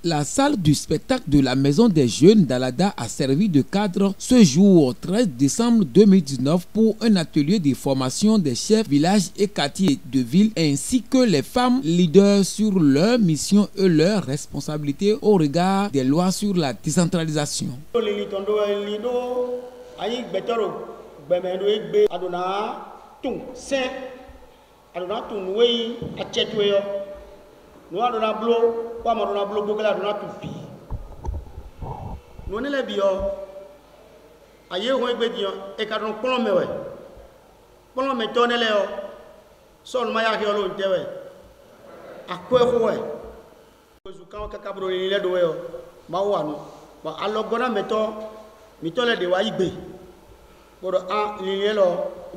La salle du spectacle de la Maison des Jeunes d'Alada a servi de cadre ce jour 13 décembre 2019 pour un atelier de formation des chefs villages et quartiers de ville ainsi que les femmes leaders sur leur mission et leurs responsabilités au regard des lois sur la décentralisation. Nous avons un bloc, nous avons un bloc, nous avons tout pi. Nous avons les bio. Ailleurs, on a dit, et quand on prend le meilleur, on met ton éléo, son maillard qui est l'autre, à quoi vous êtes? Quand on a cabro, il est doué, Mawano. Alors, on a mettons les deux waïbé. Pour un, il est là,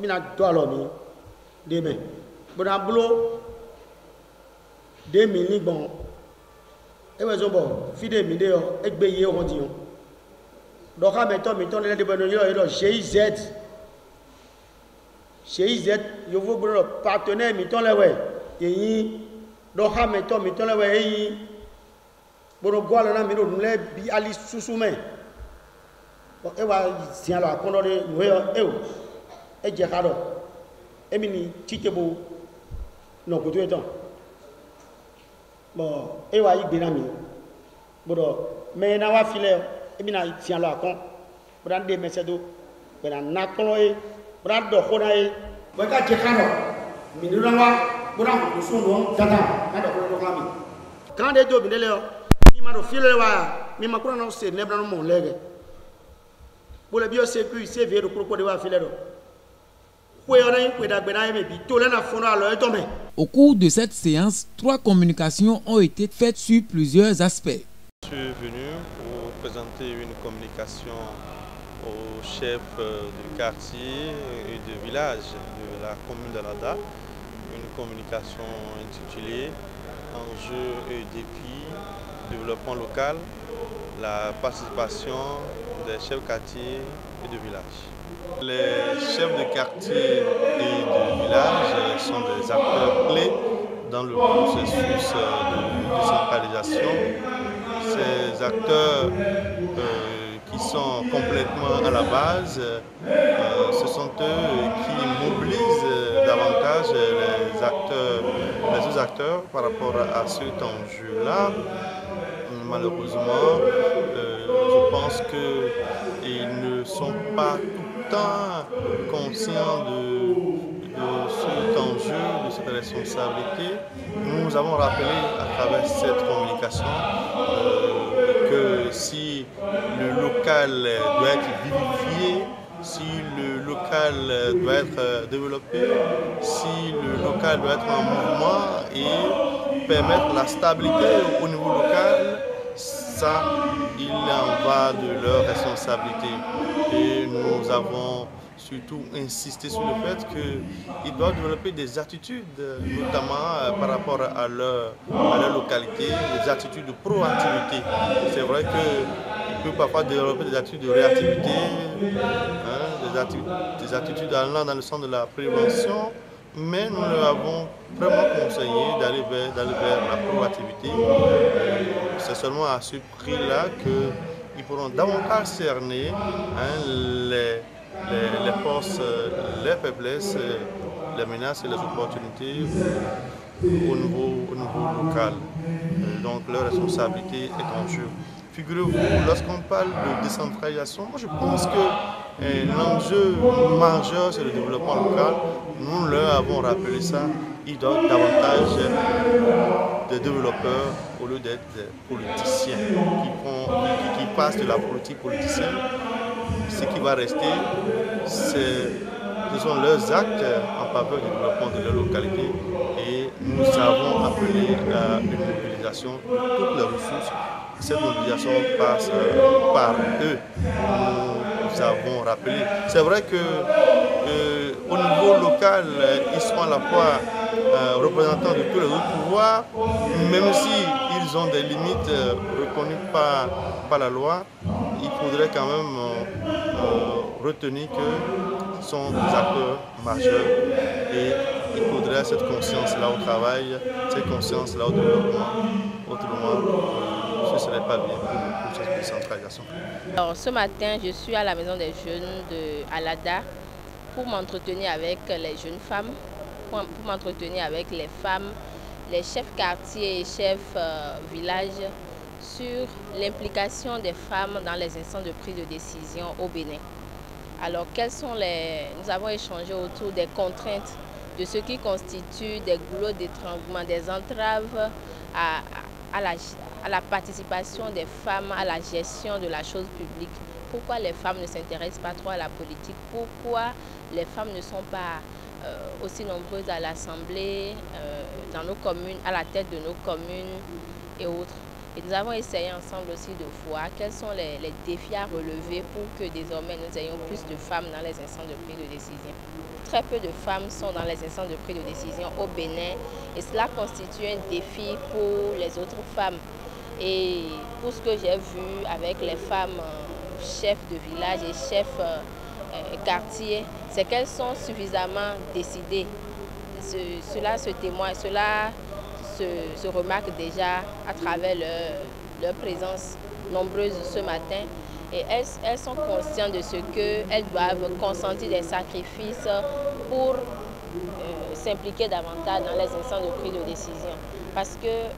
il a deux l'homme, demain. Pour un bloc. 2000 bon et ouais bon fidèle vidéo et béyé on dit donc à mettons les de GIZ je vous le partenaire mettons les ouais et donc à mettons les ouais bon quoi là mais nous les bi ali sous-main bon et va tiens là qu'on les ouais et j'ai caro et mini titebo non pour tout temps. Bon, et wa y benami. Bon, mais na wa filer, et bien na tient là con. Bon, des messages, bon, na cloé, bon, do khonae. Bon, ka tchekano. Mais nous là, bon, nous sommes dans na do klami. Quand des deux bindele, mi ma do filer wa, mi ma kono se ne bran mon lege. Bon, le bio sécu, c'est vieux de croco de wa filer. Au cours de cette séance, 3 communications ont été faites sur plusieurs aspects. Je suis venu pour présenter une communication aux chefs du quartier et du village de la commune d'Alada. Une communication intitulée Enjeux et défis, développement local, la participation des chefs quartiers et de village. Les chefs de quartier et de village sont des acteurs clés dans le processus de décentralisation. Ces acteurs qui sont complètement à la base, ce sont eux qui mobilisent davantage les autres acteurs par rapport à cet enjeu-là. Malheureusement, je pense qu'ils ne sont pas tout le temps conscients de cet enjeu, de cette responsabilité. Nous avons rappelé à travers cette communication que si le local doit être vivifié, si le local doit être développé, si le local doit être en mouvement et permettre la stabilité au niveau local, ça, il en va de leur responsabilité. Et nous avons surtout insisté sur le fait qu'ils doivent développer des attitudes, notamment par rapport à leur localité, des attitudes de proactivité. C'est vrai qu'ils peuvent parfois développer des attitudes de réactivité, des attitudes allant dans le sens de la prévention, mais nous leur avons vraiment conseillé d'aller vers la proactivité. C'est seulement à ce prix-là qu'ils pourront davantage cerner les forces, les faiblesses, les menaces et les opportunités au niveau local. Donc leur responsabilité est en jeu. Figurez-vous, lorsqu'on parle de décentralisation, moi je pense que l'enjeu majeur c'est le développement local. Nous leur avons rappelé ça. Ils doivent davantage des développeurs au lieu d'être des politiciens qui passent de la politique politicienne. Ce qui va rester, ce sont leurs actes en faveur du développement de leur localité et nous avons appelé à une mobilisation de toutes les ressources. Cette mobilisation passe par eux. Nous avons rappelé. C'est vrai qu'au niveau local, ils sont à la fois représentants de tous les autres pouvoirs, même s'ils ont des limites reconnues par la loi, il faudrait quand même retenir que ce sont des acteurs majeurs et il faudrait cette conscience-là au travail, cette conscience-là au développement. Autrement, ce n'allait pas bien pour le processus de décentralisation. Alors, ce matin, je suis à la maison des jeunes de Alada pour m'entretenir avec les jeunes femmes, pour m'entretenir avec les femmes, les chefs quartiers et chefs villages sur l'implication des femmes dans les instances de prise de décision au Bénin. Alors, nous avons échangé autour des contraintes de ce qui constitue des goulots d'étranglement, des entraves à la participation des femmes à la gestion de la chose publique. Pourquoi les femmes ne s'intéressent pas trop à la politique? Pourquoi les femmes ne sont pas aussi nombreuses à l'Assemblée, dans nos communes, à la tête de nos communes et autres? Et nous avons essayé ensemble aussi de voir quels sont les défis à relever pour que désormais nous ayons plus de femmes dans les instances de prise de décision. Très peu de femmes sont dans les instances de prise de décision au Bénin et cela constitue un défi pour les autres femmes. Et pour ce que j'ai vu avec les femmes chefs de village et chefs quartier, c'est qu'elles sont suffisamment décidées. Cela se témoigne, cela se remarque déjà à travers leur présence nombreuse ce matin. Et elles sont conscientes de ce qu'elles doivent consentir des sacrifices pour s'impliquer davantage dans les instances de prise de décision. Parce que,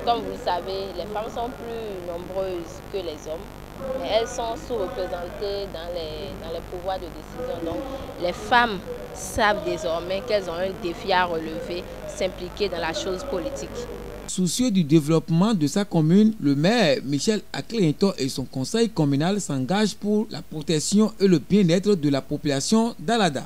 comme vous le savez, les femmes sont plus nombreuses que les hommes, mais elles sont sous-représentées dans les pouvoirs de décision. Donc, les femmes savent désormais qu'elles ont un défi à relever, s'impliquer dans la chose politique. Soucieux du développement de sa commune, le maire Michel Akle-Hinton et son conseil communal s'engagent pour la protection et le bien-être de la population d'Alada.